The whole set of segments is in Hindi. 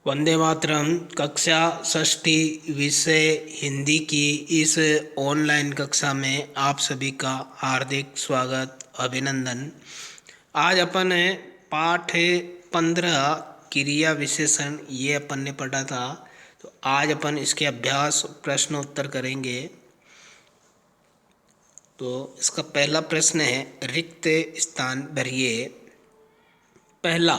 वंदे मातरम। कक्षा षष्ठी विषय हिंदी की इस ऑनलाइन कक्षा में आप सभी का हार्दिक स्वागत अभिनंदन। आज अपन पाठ 15 क्रिया विशेषण ये अपन ने पढ़ा था। तो आज अपन इसके अभ्यास प्रश्न उत्तर करेंगे। तो इसका पहला प्रश्न है, रिक्त स्थान भरिए। पहला,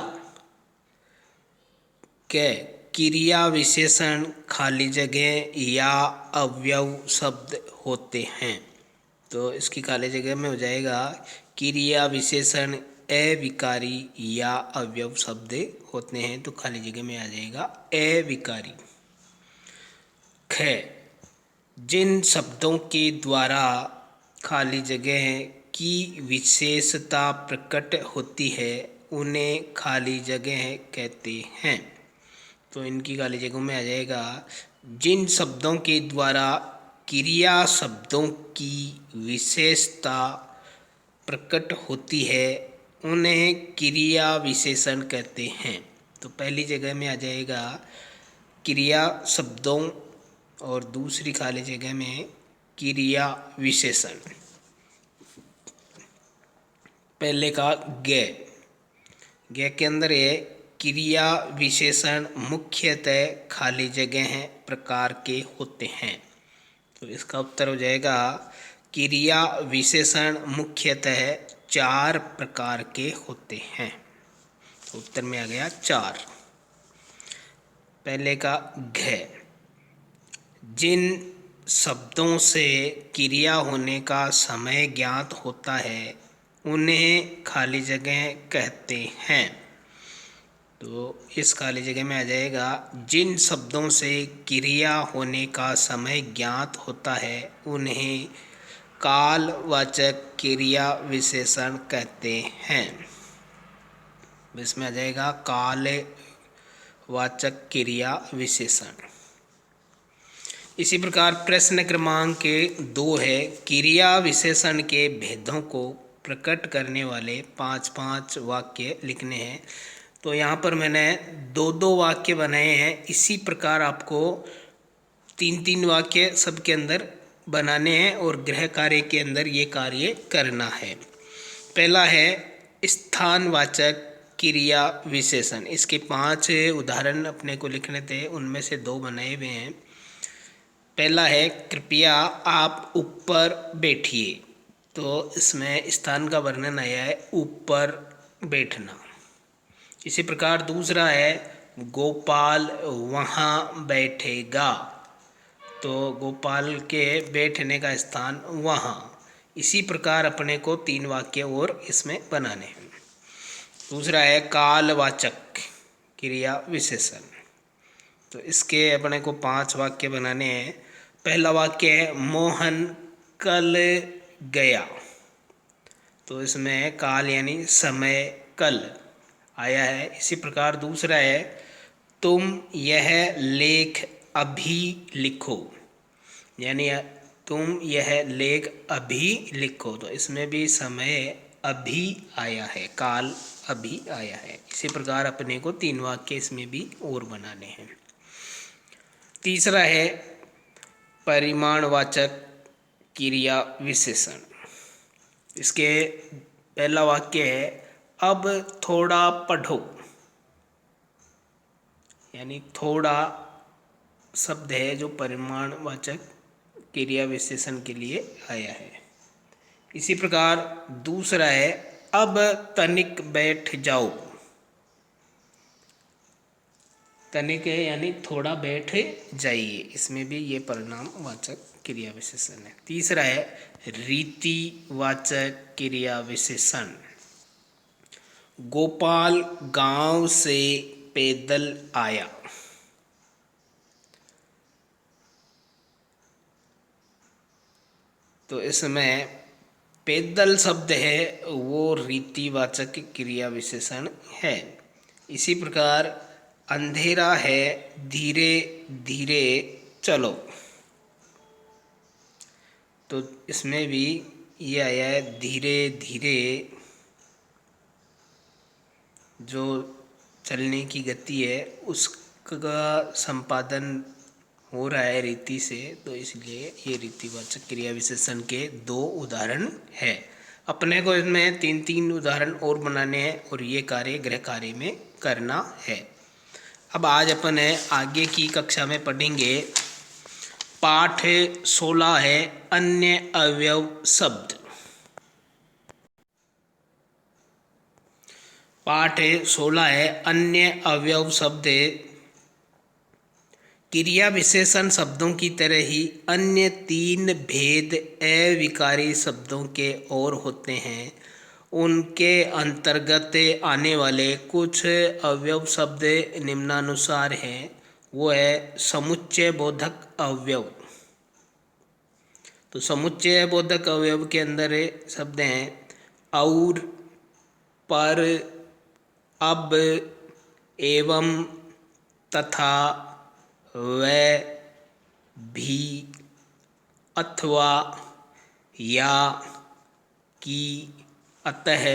के क्रिया विशेषण खाली जगह या अवयव शब्द होते हैं। तो इसकी खाली जगह में हो जाएगा क्रिया विशेषण अविकारी या अवयव शब्द होते हैं। तो खाली जगह में आ जाएगा अविकारी। ख, जिन शब्दों के द्वारा खाली जगह की विशेषता प्रकट होती है उन्हें खाली जगह कहते हैं। तो इनकी खाली जगहों में आ जाएगा, जिन शब्दों के द्वारा क्रिया शब्दों की विशेषता प्रकट होती है उन्हें क्रिया विशेषण कहते हैं। तो पहली जगह में आ जाएगा क्रिया शब्दों और दूसरी खाली जगह में क्रिया विशेषण। पहले का गे, गे के अंदर ये क्रिया विशेषण मुख्यतः खाली जगह प्रकार के होते हैं। तो इसका उत्तर हो जाएगा, क्रिया विशेषण मुख्यतः 4 प्रकार के होते हैं। तो उत्तर में आ गया 4। पहले का घ, जिन शब्दों से क्रिया होने का समय ज्ञात होता है उन्हें खाली जगह कहते हैं। तो इस खाली जगह में आ जाएगा, जिन शब्दों से क्रिया होने का समय ज्ञात होता है उन्हें कालवाचक क्रिया विशेषण कहते हैं। इसमें आ जाएगा कालवाचक क्रिया विशेषण। इसी प्रकार प्रश्न क्रमांक 2 है, क्रिया विशेषण के भेदों को प्रकट करने वाले 5-5 वाक्य लिखने हैं। तो यहाँ पर मैंने 2-2 वाक्य बनाए हैं। इसी प्रकार आपको 3-3 वाक्य सबके अंदर बनाने हैं और गृह कार्य के अंदर ये कार्य करना है। पहला है स्थानवाचक क्रिया विशेषण। इसके 5 उदाहरण अपने को लिखने थे, उनमें से 2 बनाए हुए हैं। पहला है, कृपया आप ऊपर बैठिए। तो इसमें स्थान का वर्णन आया है, ऊपर बैठना। इसी प्रकार दूसरा है, गोपाल वहाँ बैठेगा। तो गोपाल के बैठने का स्थान वहाँ। इसी प्रकार अपने को 3 वाक्य और इसमें बनाने हैं। दूसरा है कालवाचक क्रिया विशेषण। तो इसके अपने को 5 वाक्य बनाने हैं। पहला वाक्य है, मोहन कल गया। तो इसमें काल यानी समय कल आया है। इसी प्रकार दूसरा है, तुम यह लेख अभी लिखो, यानी तुम यह लेख अभी लिखो। तो इसमें भी समय अभी आया है, काल अभी आया है। इसी प्रकार अपने को 3 वाक्य इसमें भी और बनाने हैं। तीसरा है परिमाणवाचक क्रिया विशेषण। इसके पहला वाक्य है, अब थोड़ा पढ़ो, यानी थोड़ा शब्द है जो परिमाणवाचक क्रिया विशेषण के लिए आया है। इसी प्रकार दूसरा है, अब तनिक बैठ जाओ। तनिक है यानी थोड़ा बैठ जाइए। इसमें भी ये परिणामवाचक क्रिया विशेषण है। तीसरा है रीतिवाचक क्रिया विशेषण। गोपाल गांव से पैदल आया। तो इसमें पैदल शब्द है वो रीतिवाचक क्रिया विशेषण है। इसी प्रकार अंधेरा है, धीरे धीरे चलो। तो इसमें भी ये आया है, धीरे धीरे जो चलने की गति है का संपादन हो रहा है रीति से, तो इसलिए ये रीतिवाचक क्रिया विशेषण के 2 उदाहरण है। अपने को इसमें 3-3 उदाहरण और बनाने हैं और ये कार्य गृह कार्य में करना है। अब आज अपन आगे की कक्षा में पढ़ेंगे पाठ 16 है अन्य अवयव शब्द। पाठ 16 है अन्य अवयव शब्द। क्रिया विशेषण शब्दों की तरह ही अन्य 3 भेद अविकारी शब्दों के और होते हैं। उनके अंतर्गत आने वाले कुछ अवयव शब्द निम्नानुसार हैं। वो है समुच्चय बोधक अवयव। तो समुच्चय बोधक अवयव के अंदर शब्द हैं और, पर, अब, एवं, तथा, वह, भी, अथवा, या, कि, अतः,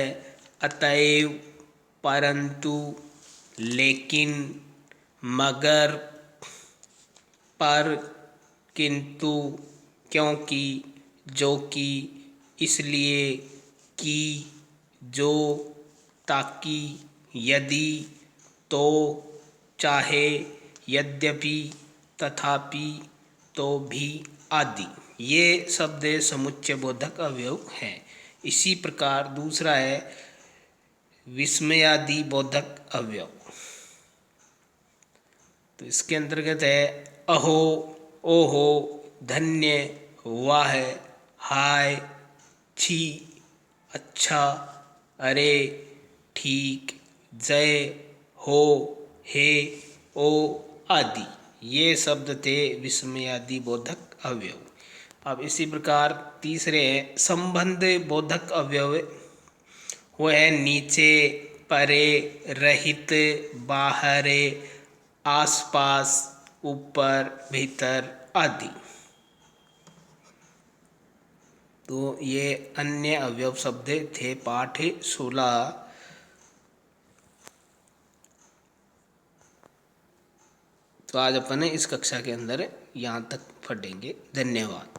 अतएव, परंतु, लेकिन, मगर, पर, किंतु, क्योंकि, जो कि, इसलिए, कि, जो, ताकि, यदि, तो, चाहे, यद्यपि, तथापि, तो भी आदि। ये शब्द समुच्चय बोधक अवयव हैं। इसी प्रकार दूसरा है विस्मयादि बोधक अवयव। तो इसके अंतर्गत है अहो, ओहो, धन्य, वाह, हाय, छी, अच्छा, अरे, ठीक, जय, हो, हे, ओ आदि। ये शब्द थे विस्मयादि बोधक अवयव। अब इसी प्रकार तीसरे हैं संबंध बोधक अवयव। वो है नीचे, परे, रहित, बाहर, आसपास, ऊपर, भीतर आदि। तो ये अन्य अवयव शब्द थे पाठ 16। तो आज अपन इस कक्षा के अंदर यहाँ तक पढ़ेंगे। धन्यवाद।